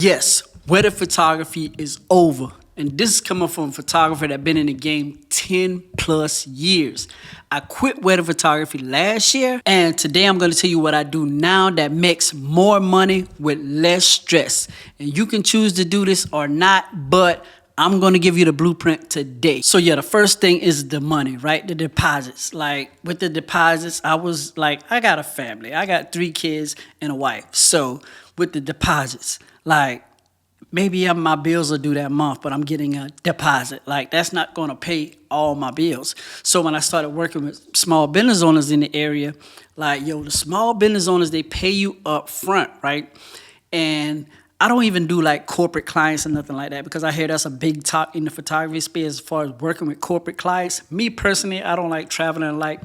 Yes, wedding photography is over. And this is coming from a photographer that been in the game 10 plus years. I quit wedding photography last year, and today I'm going to tell you what I do now that makes more money with less stress. And you can choose to do this or not, but I'm going to give you the blueprint today. So yeah, the first thing is the money, right? The deposits. Like with the deposits, I got a family. I got 3 kids and a wife. So with the deposits, like maybe my bills are due that month, but I'm getting a deposit. Like that's not going to pay all my bills. So when I started working with small business owners in the area, like the small business owners, they pay you up front, right? And I don't even do like corporate clients or nothing like that because I hear that's a big talk in the photography space as far as working with corporate clients. Me personally, I don't like traveling. Like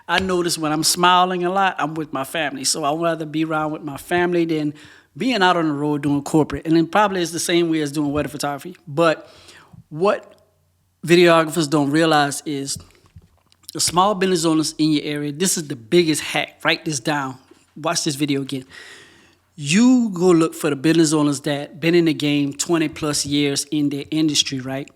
I notice when I'm smiling a lot, I'm with my family. So I would rather be around with my family than being out on the road doing corporate. And then probably it's the same way as doing wedding photography. But what videographers don't realize is the small business owners in your area, this is the biggest hack. Write this down. Watch this video again. You go look for the business owners that been in the game 20 plus years in their industry, right?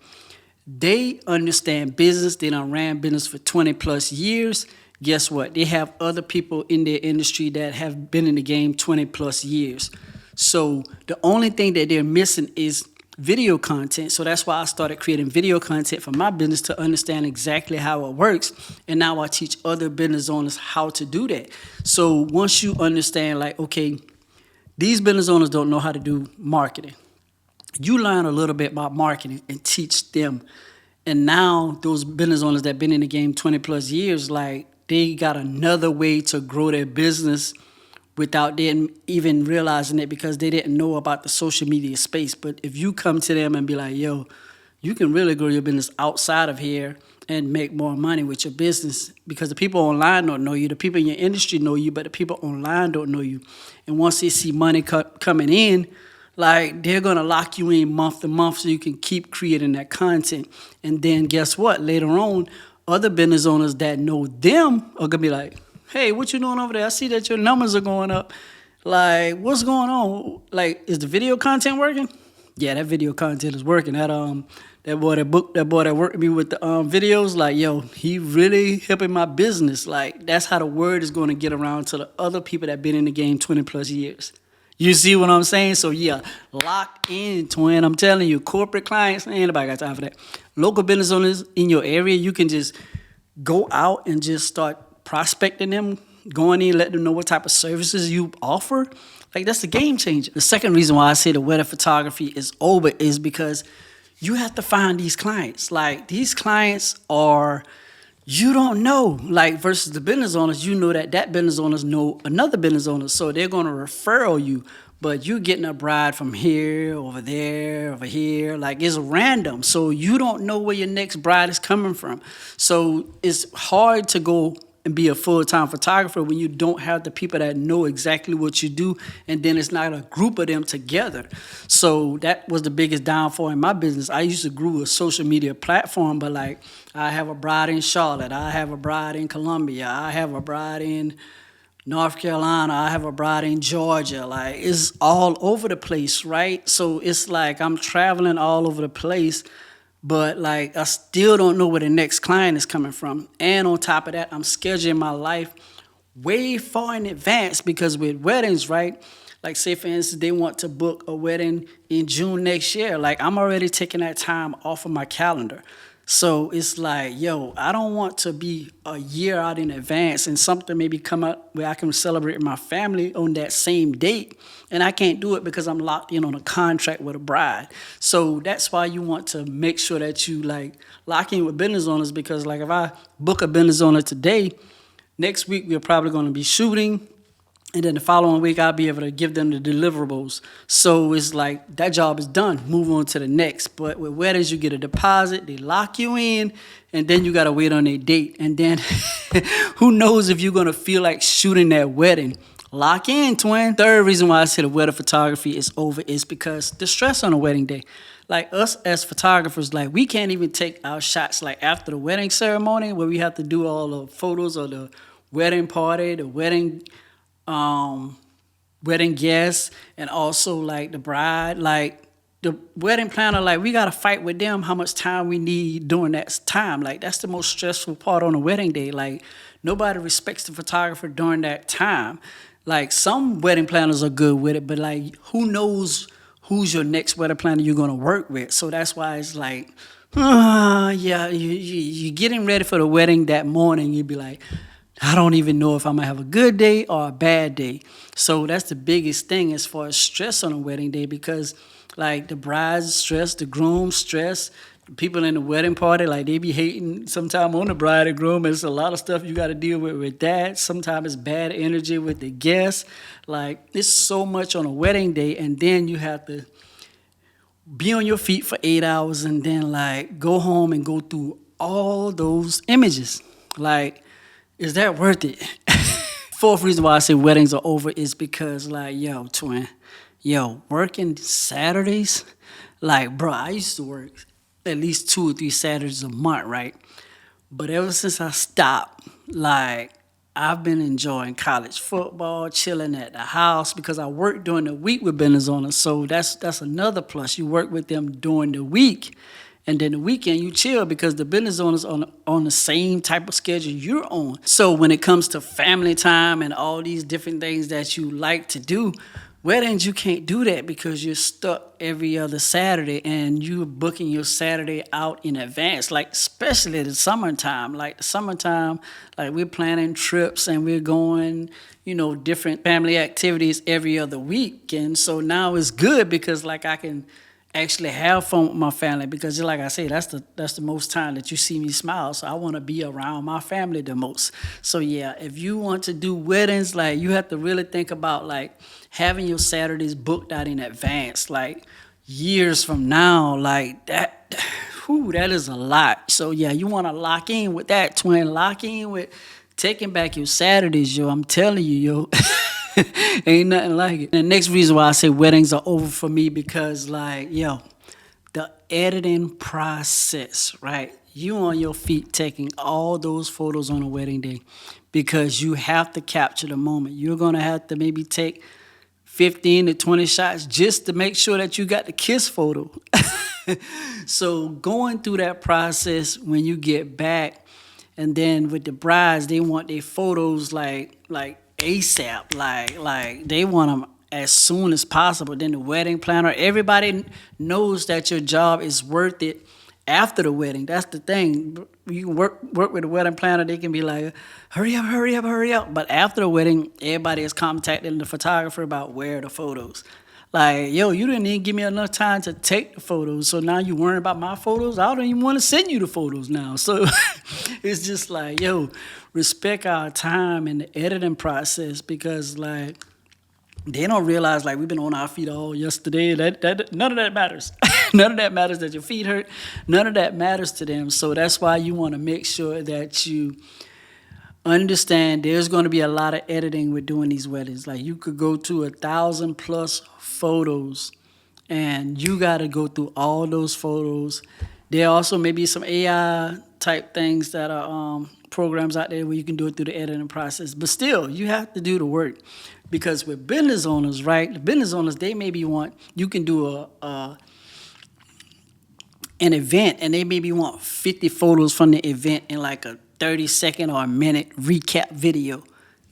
They understand business. They done ran business for 20 plus years. Guess what? They have other people in their industry that have been in the game 20 plus years. So the only thing that they're missing is video content. So that's why I started creating video content for my business to understand exactly how it works. And now I teach other business owners how to do that. So once you understand, like, okay, these business owners don't know how to do marketing. You learn a little bit about marketing and teach them. And now those business owners that been in the game 20 plus years, like they got another way to grow their business without them even realizing it because they didn't know about the social media space. But if you come to them and be like, yo, you can really grow your business outside of here and make more money with your business because the people online don't know you. The people in your industry know you, but the people online don't know you. And once they see money coming in, like they're going to lock you in month to month so you can keep creating that content. And then guess what? Later on, other business owners that know them are going to be like, hey, what you doing over there? I see that your numbers are going up. Like, what's going on? Like, is the video content working? Yeah, that video content is working. That boy that worked with me with the videos, like, yo, he really helping my business. Like, that's how the word is going to get around to the other people that been in the game 20 plus years. You see what I'm saying? So yeah, lock in, twin. I'm telling you, corporate clients, ain't nobody got time for that. Local business owners in your area, you can just go out and just start prospecting them, going in, let them know what type of services you offer. Like that's the game changer. The second reason why I say the wedding photography is over is because you have to find these clients. Like these clients are, you don't know, like versus the business owners, you know that business owners know another business owner. So they're going to refer you, but you're getting a bride from here, over there, over here. Like it's random. So you don't know where your next bride is coming from. So it's hard to go and be a full-time photographer when you don't have the people that know exactly what you do, and then it's not a group of them together. So that was the biggest downfall in my business. I used to grow a social media platform, but like I have a bride in Charlotte, I have a bride in Columbia, I have a bride in North Carolina, I have a bride in Georgia. Like it's all over the place, right? So it's like I'm traveling all over the place, but like I still don't know where the next client is coming from. And on top of that, I'm scheduling my life way far in advance because with weddings, right? Like say for instance, they want to book a wedding in June next year. Like I'm already taking that time off of my calendar. So it's like, yo, I don't want to be a year out in advance and something maybe come up where I can celebrate with my family on that same date. And I can't do it because I'm locked in on a contract with a bride. So that's why you want to make sure that you like lock in with business owners because like if I book a business owner today, next week we're probably going to be shooting. And then the following week, I'll be able to give them the deliverables. So it's like that job is done. Move on to the next. But with weddings, you get a deposit. They lock you in. And then you got to wait on their date. And then who knows if you're going to feel like shooting that wedding. Lock in, twin. Third reason why I say the wedding photography is over is because the stress on a wedding day. Like us as photographers, like we can't even take our shots like after the wedding ceremony where we have to do all the photos of the wedding party, the wedding wedding guests and also like the bride, like the wedding planner, like we gotta fight with them how much time we need during that time. Like that's the most stressful part on a wedding day. Like nobody respects the photographer during that time. Like some wedding planners are good with it, but like who knows who's your next wedding planner you're gonna work with? So that's why it's like, yeah, you're getting ready for the wedding that morning. You'd be like, I don't even know if I'm gonna have a good day or a bad day. So that's the biggest thing as far as stress on a wedding day because like the bride's stress, the groom's stress, the people in the wedding party, like they be hating sometime on the bride and groom. It's a lot of stuff you gotta deal with that. Sometimes it's bad energy with the guests. Like it's so much on a wedding day, and then you have to be on your feet for 8 hours and then like go home and go through all those images. Like, is that worth it? Fourth reason why I say weddings are over is because like, yo, twin, working Saturdays, like, bro, I used to work at least 2 or 3 Saturdays a month, right? But ever since I stopped, like, I've been enjoying college football, chilling at the house because I work during the week with business owners. So that's another plus. You work with them during the week, and then the weekend you chill because the business owners on the same type of schedule you're on. So when it comes to family time and all these different things that you like to do, weddings, you can't do that because you're stuck every other Saturday and you're booking your Saturday out in advance, like especially the summertime. Like the summertime, like we're planning trips and we're going, different family activities every other week. And so now it's good because like I can actually have fun with my family because just like I say, that's the most time that you see me smile. So I want to be around my family the most. So yeah, if you want to do weddings, like you have to really think about like having your Saturdays booked out in advance, like years from now, like that. Whew, that is a lot. So yeah, you want to lock in with that, twin. Lock in with taking back your Saturdays, yo. I'm telling you, yo. Ain't nothing like it. And the next reason why I say weddings are over for me because like, the editing process, right? You on your feet taking all those photos on a wedding day because you have to capture the moment. You're going to have to maybe take 15 to 20 shots just to make sure that you got the kiss photo. So going through that process when you get back, and then with the brides, they want their photos like ASAP, like they want them as soon as possible. Then the wedding planner, everybody knows that your job is worth it after the wedding. That's the thing. You can work with a wedding planner, they can be like, hurry up, hurry up, hurry up. But after the wedding, everybody is contacting the photographer about where are the photos. Like, yo, you didn't even give me enough time to take the photos. So now you worrying about my photos? I don't even want to send you the photos now. So it's just like, yo, respect our time in the editing process because like they don't realize like we've been on our feet all yesterday. That none of that matters. None of that matters that your feet hurt. None of that matters to them. So that's why you want to make sure that you understand there's going to be a lot of editing with doing these weddings. Like you could go to 1,000+ photos and you got to go through all those photos. There also may be some AI type things that are programs out there where you can do it through the editing process. But still, you have to do the work because with business owners, right? The business owners, they maybe want, you can do an event and they maybe want 50 photos from the event in like a 30-second or a minute recap video.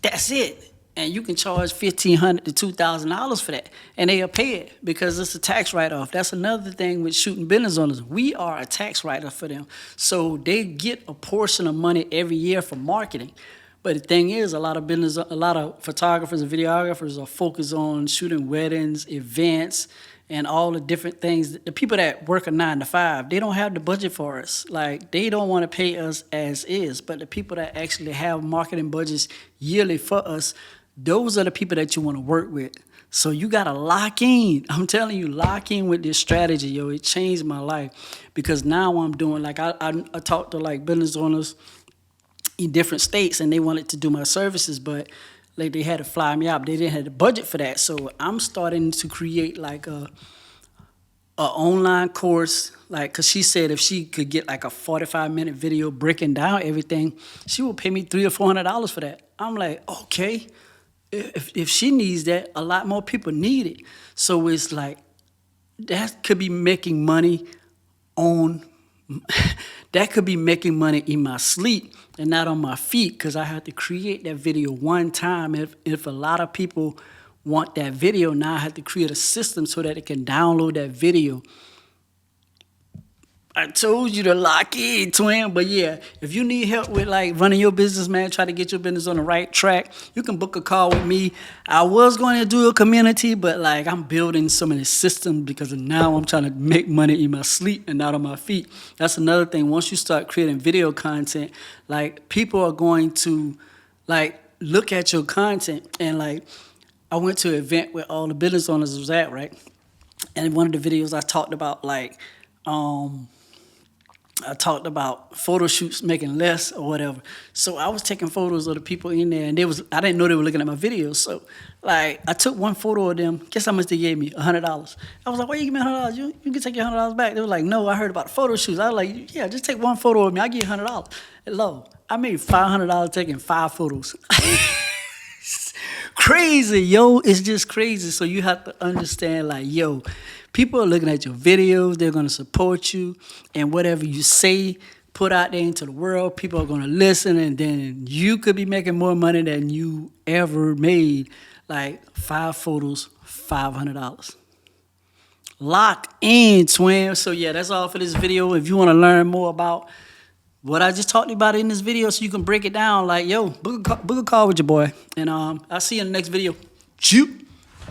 That's it. And you can charge $1,500 to $2,000 for that. And they'll pay it because it's a tax write-off. That's another thing with shooting business owners. We are a tax write-off for them. So they get a portion of money every year for marketing. But the thing is, a lot of photographers and videographers are focused on shooting weddings, events, and all the different things. The people that work a 9 to 5, they don't have the budget for us. Like, they don't want to pay us as is. But the people that actually have marketing budgets yearly for us, those are the people that you want to work with. So you got to lock in. I'm telling you, lock in with this strategy, yo. It changed my life because now I'm doing, like, I talk to, like, business owners in different states, and they wanted to do my services, but like they had to fly me out. They didn't have the budget for that. So I'm starting to create like a online course, like, cause she said if she could get like a 45-minute video breaking down everything, she would pay me $300 or $400 for that. I'm like, okay. if she needs that, a lot more people need it. So it's like that could be making money on that could be making money in my sleep and not on my feet, because I had to create that video one time. If a lot of people want that video, now I have to create a system so that they can download that video. I told you to lock in, twin. But yeah, if you need help with like running your business, man, try to get your business on the right track, you can book a call with me. I was going to do a community, but like I'm building so many systems because now I'm trying to make money in my sleep and not on my feet. That's another thing. Once you start creating video content, like people are going to like look at your content. And like I went to an event where all the business owners was at, right? And in one of the videos I talked about I talked about photo shoots making less or whatever. So I was taking photos of the people in there, and I didn't know they were looking at my videos. So like I took one photo of them. Guess how much they gave me? $100. I was like, why you give me $100? You can take your $100 back. They were like, no, I heard about photo shoots. I was like, yeah, just take one photo of me. I'll give you $100. Hello. I made $500 taking 5 photos. Crazy, yo. It's just crazy. So you have to understand, like, yo, people are looking at your videos. They're going to support you. And whatever you say, put out there into the world, people are going to listen. And then you could be making more money than you ever made. Like 5 photos, $500. Lock in, twin. So yeah, that's all for this video. If you want to learn more about what I just talked about in this video so you can break it down, like, yo, book a call with your boy. And I'll see you in the next video. Shoot.